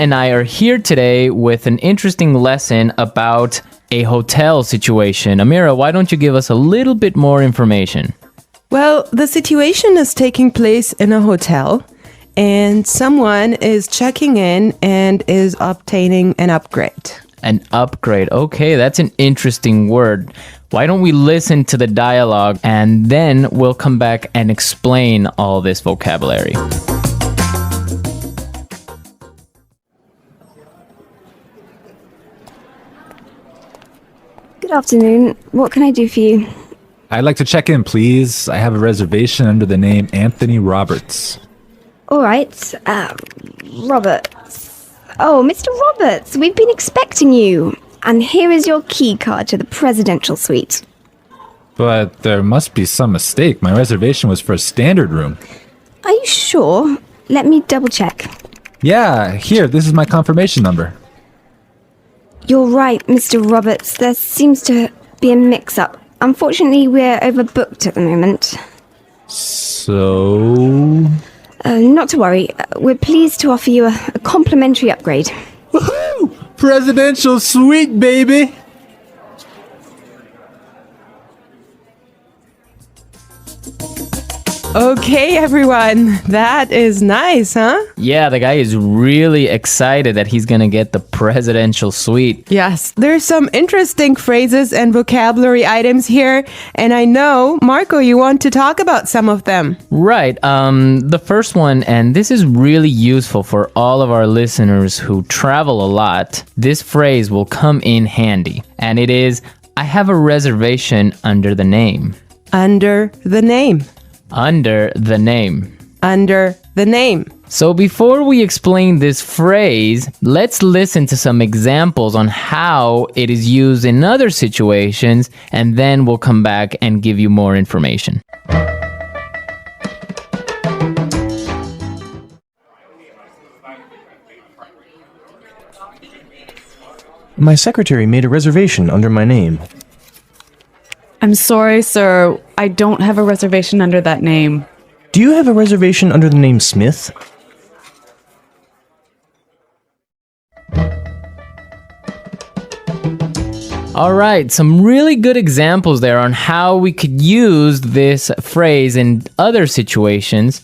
and I are here today with an interesting lesson about a hotel situation. Amira, why don't you give us a little bit more information? Well, the situation is taking place in a hotel, and someone is checking in and is obtaining an upgrade. An upgrade. Okay, that's an interesting word. Why don't we listen to the dialogue and then we'll come back and explain all this vocabulary. Good afternoon. What can I do for you? I'd like to check in, please. I have a reservation under the name Anthony Roberts. All right. Roberts. Oh, Mr. Roberts, we've been expecting you. And here is your key card to the presidential suite. But there must be some mistake. My reservation was for a standard room. Are you sure? Let me double check. Yeah, here, this is my confirmation number. You're right, Mr. Roberts. There seems to be a mix-up. Unfortunately, we're overbooked at the moment. So... Not to worry. We're pleased to offer you a complimentary upgrade. Woohoo! Presidential suite, baby! Okay, everyone. That is nice, huh? Yeah, the guy is really excited that he's gonna get the presidential suite. Yes, there's some interesting phrases and vocabulary items here, and I know, Marco, you want to talk about some of them. Right. The first one, and this is really useful for all of our listeners who travel a lot. This phrase will come in handy, and it is, I have a reservation under the name. Under the name. Under the name. Under the name. So before we explain this phrase, let's listen to some examples on how it is used in other situations, and then we'll come back and give you more information. My secretary made a reservation under my name. I'm sorry, sir. I don't have a reservation under that name. Do you have a reservation under the name Smith? All right, some really good examples there on how we could use this phrase in other situations.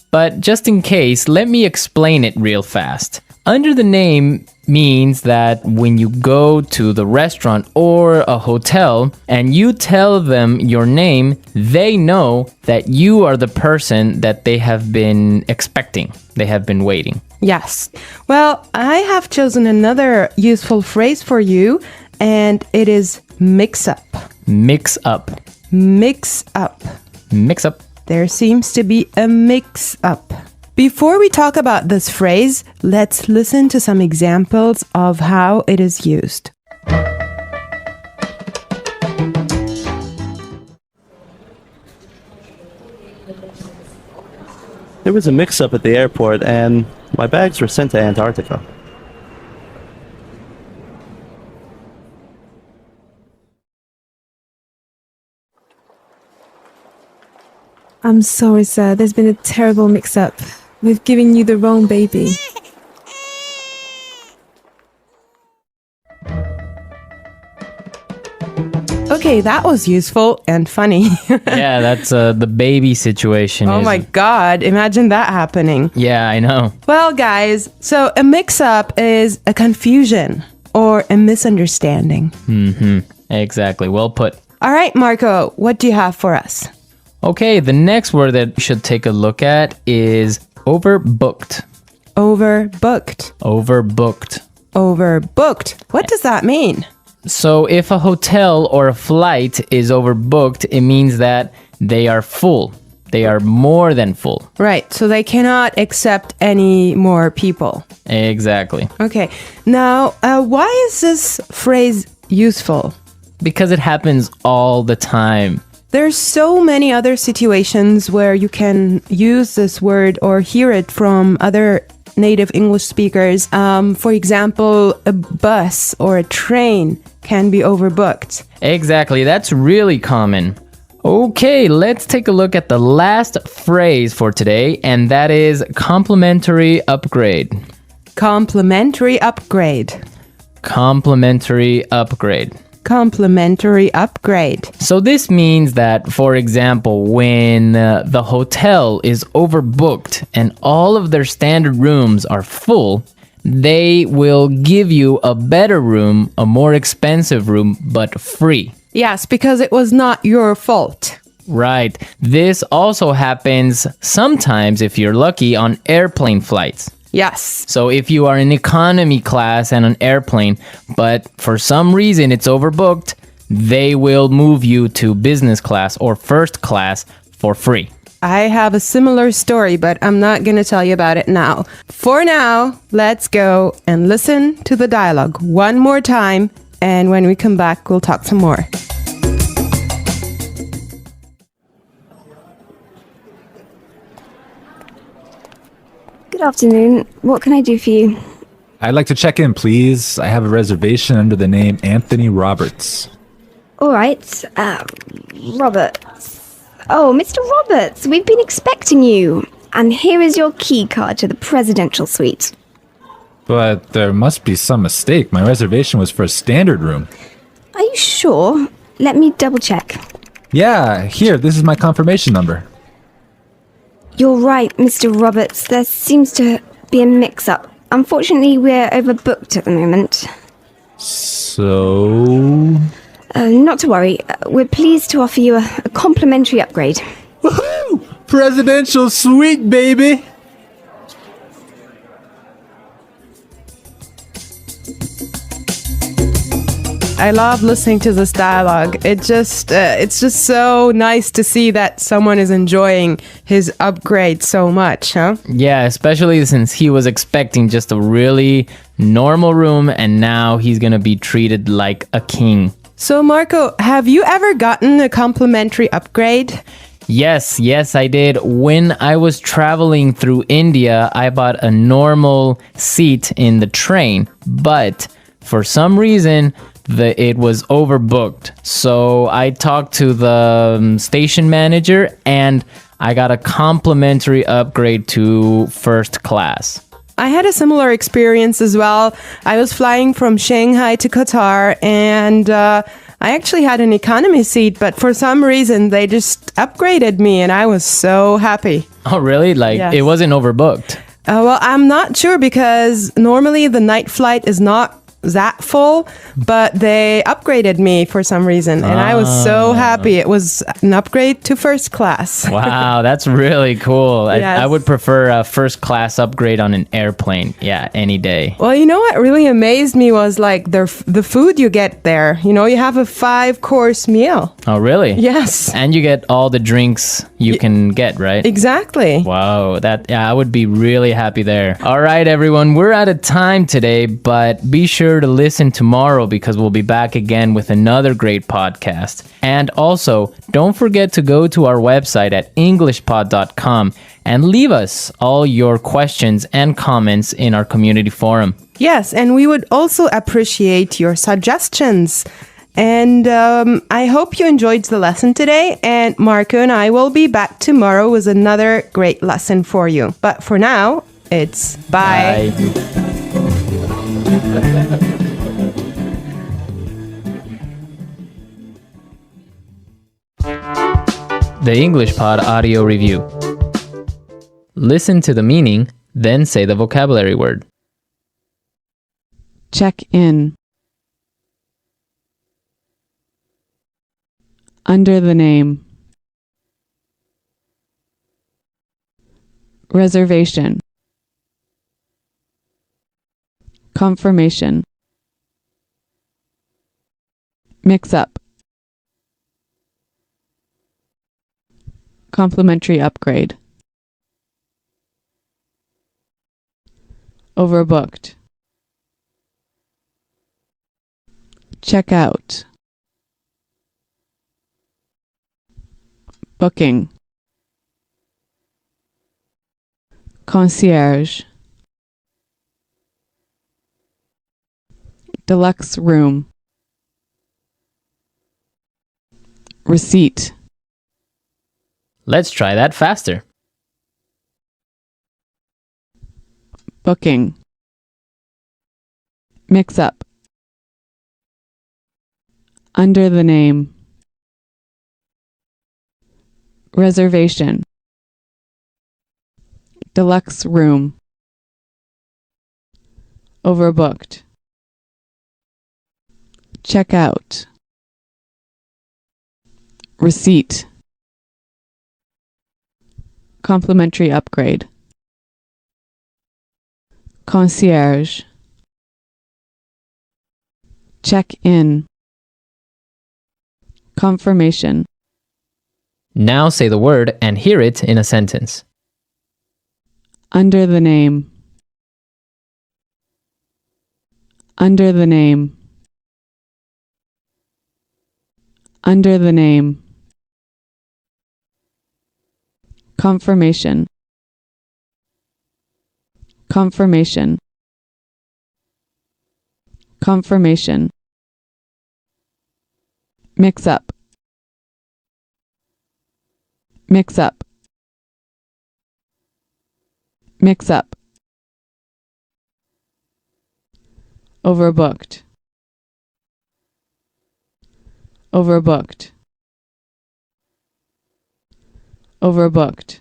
But just in case, let me explain it real fast. Under the name means that when you go to the restaurant or a hotel and you tell them your name, they know that you are the person that they have been expecting. They have been waiting. Yes. Well, I have chosen another useful phrase for you, and it is mix up. Mix up. Mix up. Mix up. There seems to be a mix up. Before we talk about this phrase, let's listen to some examples of how it is used. There was a mix-up at the airport and my bags were sent to Antarctica. I'm sorry, sir. There's been a terrible mix-up. We've given you the wrong baby. Okay, that was useful and funny. Yeah, that's the baby situation. Oh my God, imagine that happening. Yeah, I know. Well, guys, so a mix-up is a confusion or a misunderstanding. Exactly. Well put. All right, Marco, what do you have for us? Okay, the next word that we should take a look at is overbooked. Overbooked. Overbooked. Overbooked. What does that mean? So if a hotel or a flight is overbooked, it means that they are full. They are more than full. Right, so they cannot accept any more people. Exactly. Okay, now why is this phrase useful? Because it happens all the time. There's so many other situations where you can use this word or hear it from other native English speakers. For example, a bus or a train can be overbooked. Exactly, that's really common. Okay, let's take a look at the last phrase for today, and that is complimentary upgrade. Complimentary upgrade. Complimentary upgrade. Complimentary upgrade. So this means that, for example, when the hotel is overbooked and all of their standard rooms are full, they will give you a better room, a more expensive room, but free. Yes, because it was not your fault. Right. This also happens sometimes, if you're lucky, on airplane flights. Yes. So if you are in economy class and an airplane, but for some reason it's overbooked, they will move you to business class or first class for free. I have a similar story, but I'm not going to tell you about it now. For now, let's go and listen to the dialogue one more time, and when we come back, we'll talk some more. Good afternoon. What can I do for you? I'd like to check in, please. I have a reservation under the name Anthony Roberts. All right. Roberts. Oh, Mr. Roberts, we've been expecting you. And here is your key card to the presidential suite. But there must be some mistake. My reservation was for a standard room. Are you sure? Let me double check. Yeah, here, this is my confirmation number. You're right, Mr. Roberts. There seems to be a mix-up. Unfortunately, we're overbooked at the moment. So... Not to worry. We're pleased to offer you a complimentary upgrade. Woohoo! Presidential suite, baby! I love listening to this dialogue. It's just so nice to see that someone is enjoying his upgrade so much, huh? Yeah, especially since he was expecting just a really normal room and now he's gonna be treated like a king. So, Marco, have you ever gotten a complimentary upgrade? Yes, I did. When I was traveling through India, I bought a normal seat in the train, but for some reason, it was overbooked. So I talked to the station manager and I got a complimentary upgrade to first class. I had a similar experience as well. I was flying from Shanghai to Qatar and I actually had an economy seat, but for some reason they just upgraded me and I was so happy. Oh, really? Like, Yes. It wasn't overbooked? Well, I'm not sure because normally the night flight is not that full, but they upgraded me for some reason and I was so happy. It was an upgrade to first class. Wow, that's really cool. Yes. I would prefer a first class upgrade on an airplane. Yeah, any day. Well, you know what really amazed me was like the food you get there. You know, you have a 5-course meal. Oh, really? Yes. And you get all the drinks you can get, right? Exactly. Wow, I would be really happy there. All right, everyone, we're out of time today, but be sure to listen tomorrow because we'll be back again with another great podcast. And also, don't forget to go to our website at englishpod.com and leave us all your questions and comments in our community forum. Yes, and we would also appreciate your suggestions. And I hope you enjoyed the lesson today. And Marco and I will be back tomorrow with another great lesson for you. But for now, it's bye. The English Pod Audio Review. Listen to the meaning, then say the vocabulary word. Check in. Under the name. Reservation. Confirmation. Mix up. Complimentary upgrade. Overbooked. Check out. Booking. Concierge. Deluxe room. Receipt. Let's try that faster. Booking. Mix up. Under the name. Reservation. Deluxe room. Overbooked. Check out. Receipt. Complimentary upgrade. Concierge. Check in. Confirmation. Now say the word and hear it in a sentence. Under the name. Under the name. Under the name. Confirmation. Confirmation. Confirmation. Mix up. Mix up. Mix up. Overbooked. Overbooked. Overbooked.